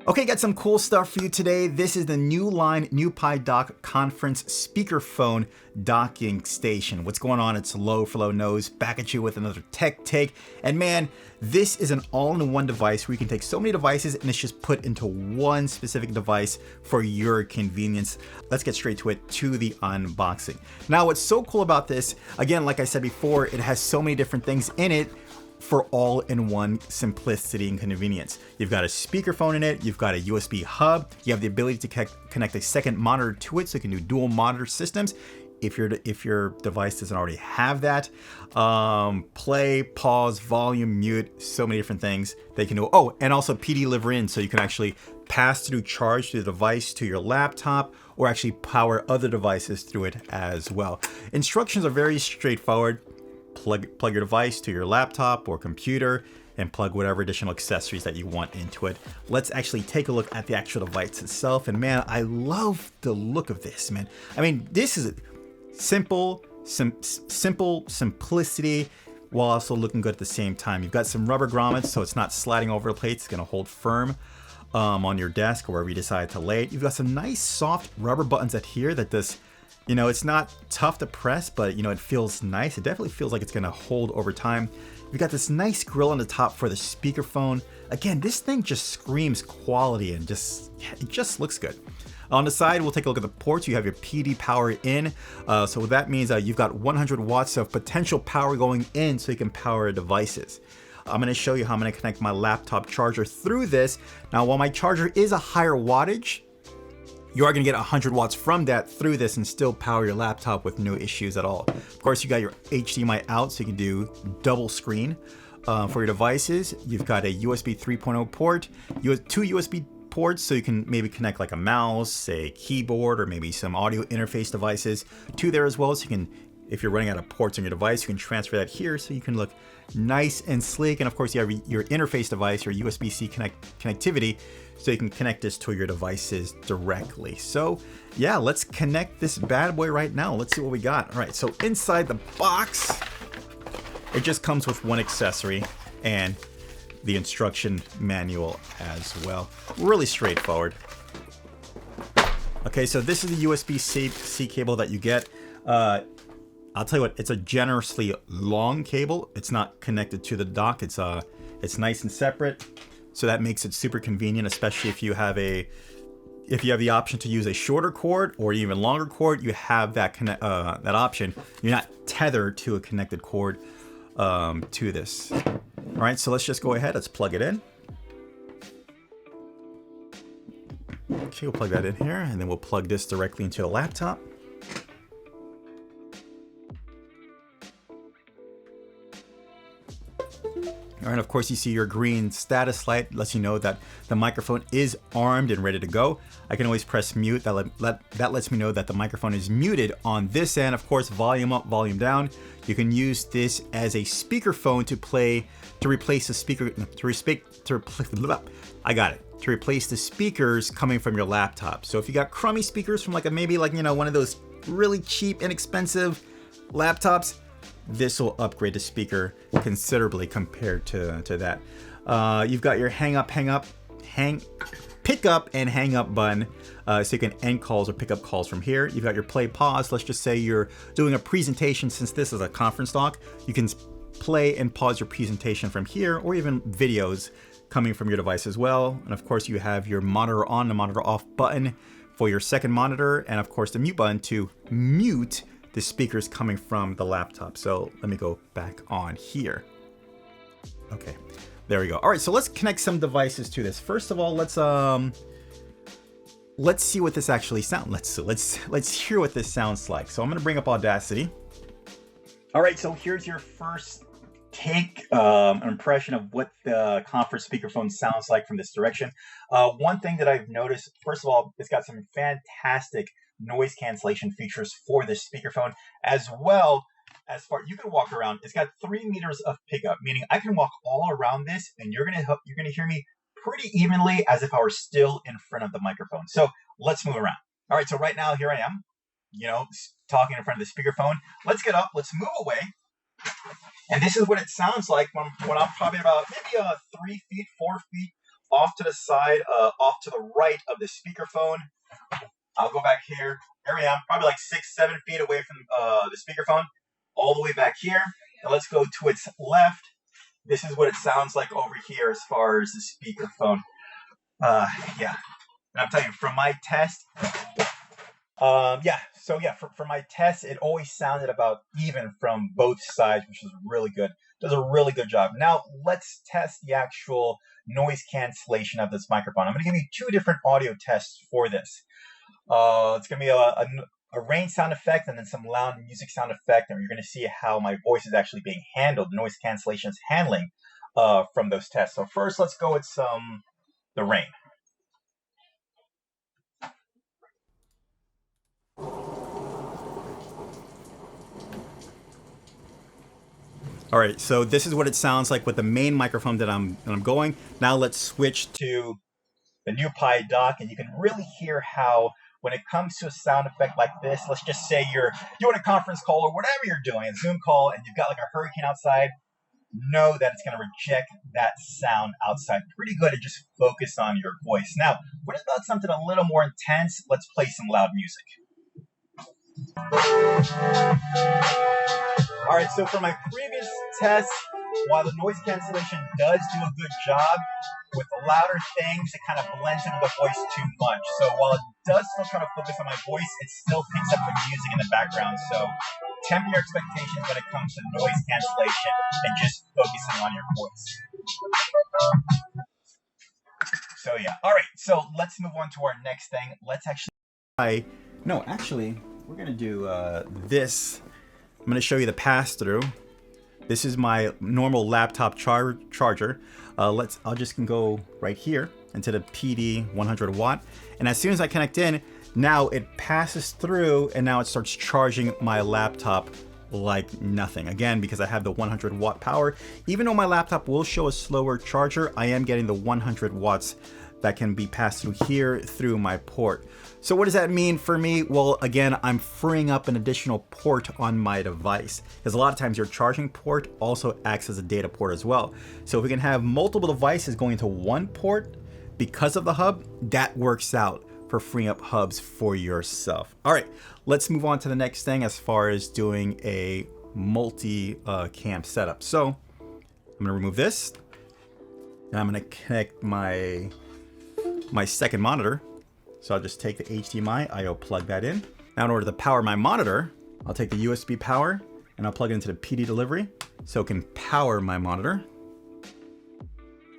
Okay, got some cool stuff for you today. This is the Newline NewPie Dock conference speakerphone docking station. What's going on? It's Low for Low Nose back at you with another tech take. And man, this is an all-in-one device where you can take so many devices and it's just put into one specific device for your convenience. Let's get straight to it, to the unboxing. Now, what's so cool about this, again, like I said before, it has so many different things in it for all-in-one simplicity and convenience. You've got a speakerphone in it, you've got a USB hub, you have the ability to connect a second monitor to it so you can do dual monitor systems if your device doesn't already have that. Play, pause, volume, mute, so many different things they can do. Oh, and also PD live-in, so you can actually pass through charge to the device to your laptop or actually power other devices through it as well. Instructions are very straightforward. Plug your device to your laptop or computer and plug whatever additional accessories that you want into it. Let's actually take a look at the actual device itself. And man, I love the look of this, man. I mean, this is simple simplicity while also looking good at the same time. You've got some rubber grommets, so it's not sliding over the plate. It's gonna hold firm on your desk or wherever you decide to lay it. You've got some nice soft rubber buttons at here that does, you know, it's not tough to press, but you know, it feels nice. It definitely feels like it's gonna hold over time. You've got this nice grill on the top for the speakerphone. Again, this thing just screams quality and it just looks good. On the side, we'll take a look at the ports. You have your PD power in. So what that means, you've got 100 watts of potential power going in so you can power devices. I'm gonna show you how I'm gonna connect my laptop charger through this. Now, while my charger is a higher wattage, you are gonna get 100 watts from that through this and still power your laptop with no issues at all. Of course, you got your HDMI out, so you can do double screen for your devices. You've got a USB 3.0 port, two USB ports, so you can maybe connect like a mouse, a keyboard, or maybe some audio interface devices to there as well. So you can, if you're running out of ports on your device, you can transfer that here so you can look nice and sleek. And of course, you have your interface device, your USB-C connectivity, so you can connect this to your devices directly. So yeah, let's connect this bad boy right now. Let's see what we got. All right, so inside the box, it just comes with one accessory and the instruction manual as well. Really straightforward. Okay, so this is the USB-C cable that you get. I'll tell you what, it's a generously long cable. It's not connected to the dock. It's nice and separate, so that makes it super convenient, especially if you have the option to use a shorter cord or even longer cord. You have that option. You're not tethered to a connected cord to this. All right, so let's just go ahead. Let's plug it in. Okay, we'll plug that in here, and then we'll plug this directly into the laptop. All right, of course, you see your green status light, lets you know that the microphone is armed and ready to go. I can always press mute. That lets me know that the microphone is muted on this end. Of course, volume up, volume down. You can use this as a speakerphone to replace the speaker, to replace the speakers coming from your laptop. So if you got crummy speakers from maybe one of those really cheap, inexpensive laptops, this will upgrade the speaker considerably compared to that. You've got your pick up and hang up button, so you can end calls or pick up calls from here. You've got your play pause. Let's just say you're doing a presentation. Since this is a conference dock, you can play and pause your presentation from here, or even videos coming from your device as well. And of course, you have your monitor on, the monitor off button for your second monitor, and of course the mute button to mute the speakers coming from the laptop. So let me go back on here. Okay, there we go. All right, so let's connect some devices to this. First of all, let's see what this actually sounds. Let's hear what this sounds like. So I'm gonna bring up Audacity. All right, so here's your first take, an impression of what the conference speakerphone sounds like from this direction. One thing that I've noticed, first of all, it's got some fantastic noise cancellation features for this speakerphone, as well as you can walk around. It's got 3 meters of pickup, meaning I can walk all around this, and you're gonna hear me pretty evenly as if I were still in front of the microphone. So let's move around. All right, so right now here I am, talking in front of the speakerphone. Let's get up. Let's move away. And this is what it sounds like when I'm probably about maybe 3 feet, 4 feet off to the side, off to the right of the speakerphone. I'll go back here. Here I am, probably like 6-7 feet away from the speakerphone, all the way back here. And let's go to its left. This is what it sounds like over here as far as the speakerphone. Yeah, and I'm telling you, from my test, for my test, it always sounded about even from both sides, which is really good. Does a really good job. Now let's test the actual noise cancellation of this microphone. I'm going to give you two different audio tests for this. It's going to be a rain sound effect and then some loud music sound effect, and you're going to see how my voice is actually being handled, the noise cancellation is handling from those tests. So first, let's go with the rain. All right, so this is what it sounds like with the main microphone that I'm going. Now let's switch to the NewPie Dock, and you can really hear how when it comes to a sound effect like this, let's just say you're doing a conference call or whatever you're doing, a Zoom call, and you've got like a hurricane outside, know that it's going to reject that sound outside pretty good and just focus on your voice. Now, what about something a little more intense? Let's play some loud music. All right, so for my previous test, while the noise cancellation does do a good job, with the louder things, it kind of blends into the voice too much. So while it does still try to focus on my voice, it still picks up the music in the background. So temper your expectations when it comes to noise cancellation and just focusing on your voice. So yeah, all right, so let's move on to our next thing. Let's actually... Actually, we're gonna do this. I'm gonna show you the pass-through. This is my normal laptop charger. I'll just go right here into the PD 100 watt. And as soon as I connect in, now it passes through and now it starts charging my laptop like nothing. Again, because I have the 100 watt power. Even though my laptop will show a slower charger, I am getting the 100 watts that can be passed through here through my port. So what does that mean for me? Well, again, I'm freeing up an additional port on my device, because a lot of times your charging port also acts as a data port as well. So if we can have multiple devices going into one port because of the hub, that works out for freeing up hubs for yourself. All right, let's move on to the next thing as far as doing a multi-cam setup. So I'm gonna remove this and I'm gonna connect my second monitor. So I'll just take the HDMI IO, plug that in. Now in order to power my monitor, I'll take the USB power and I'll plug it into the PD delivery so it can power my monitor.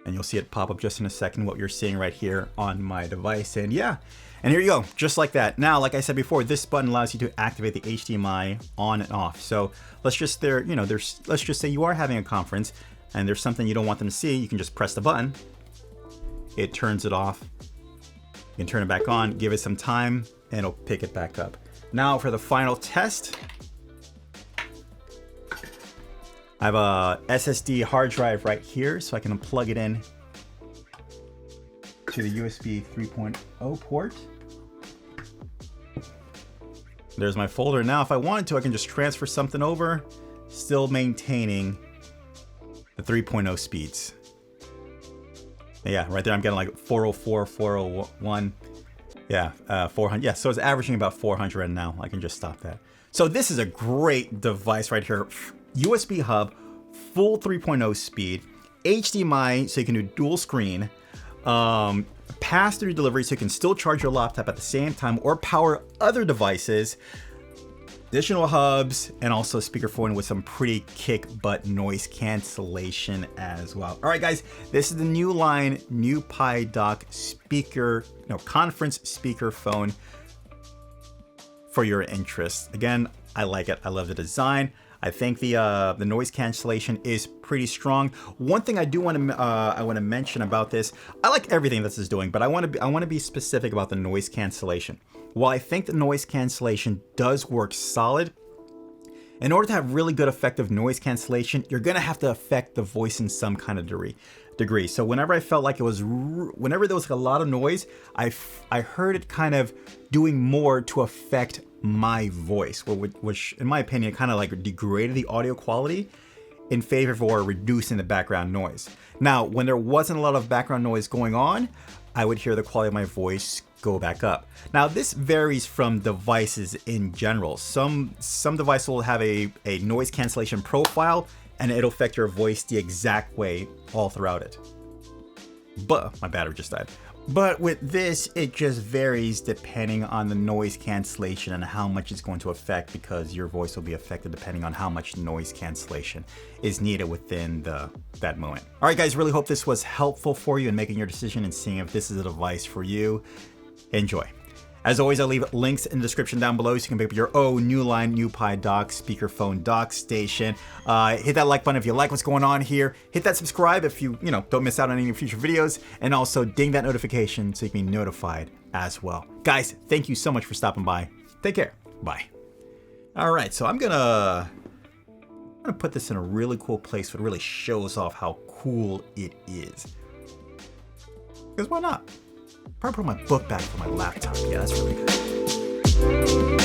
And you'll see it pop up just in a second, what you're seeing right here on my device. And yeah, and here you go, just like that. Now, like I said before, this button allows you to activate the HDMI on and off. So let's just let's just say you are having a conference and there's something you don't want them to see, you can just press the button. It turns it off. You can turn it back on, give it some time, and it'll pick it back up. Now for the final test, I have a SSD hard drive right here, so I can plug it in to the USB 3.0 port. There's my folder. Now, if I wanted to, I can just transfer something over, still maintaining the 3.0 speeds. Yeah, right there I'm getting like 404, 401. Yeah, 400. Yeah, so it's averaging about 400, and now I can just stop that. So this is a great device right here. USB hub, full 3.0 speed, HDMI so you can do dual screen, pass-through delivery so you can still charge your laptop at the same time or power other devices, additional hubs, and also speakerphone with some pretty kick-butt noise cancellation as well. All right, guys, this is the Newline NewPie Dock conference speakerphone for your interest. Again, I like it. I love the design. I think the noise cancellation is pretty strong. One thing I do want to mention about this, I like everything this is doing, but I want to be specific about the noise cancellation. While I think the noise cancellation does work solid, in order to have really good effective noise cancellation, you're gonna have to affect the voice in some kind of degree. So whenever I felt like whenever there was a lot of noise, I heard it kind of doing more to affect my voice, which in my opinion kind of like degraded the audio quality. in favor for reducing the background noise. Now, when there wasn't a lot of background noise going on, I would hear the quality of my voice go back up. Now, this varies from devices in general. Some devices will have a noise cancellation profile, and it'll affect your voice the exact way all throughout it. But my battery just died. But with this, it just varies depending on the noise cancellation and how much it's going to affect, because your voice will be affected depending on how much noise cancellation is needed within that moment. All right, guys, really hope this was helpful for you in making your decision and seeing if this is a device for you. Enjoy. As always, I'll leave links in the description down below so you can pick up your own Newline NewPie Dock Speakerphone dock station. Hit that like button if you like what's going on here. Hit that subscribe if you don't miss out on any future videos, and also ding that notification so you can be notified as well. Guys, thank you so much for stopping by. Take care. Bye. All right, so I'm gonna put this in a really cool place so it really shows off how cool it is. Because why not? Probably put my book back for my laptop. Yeah, that's really good.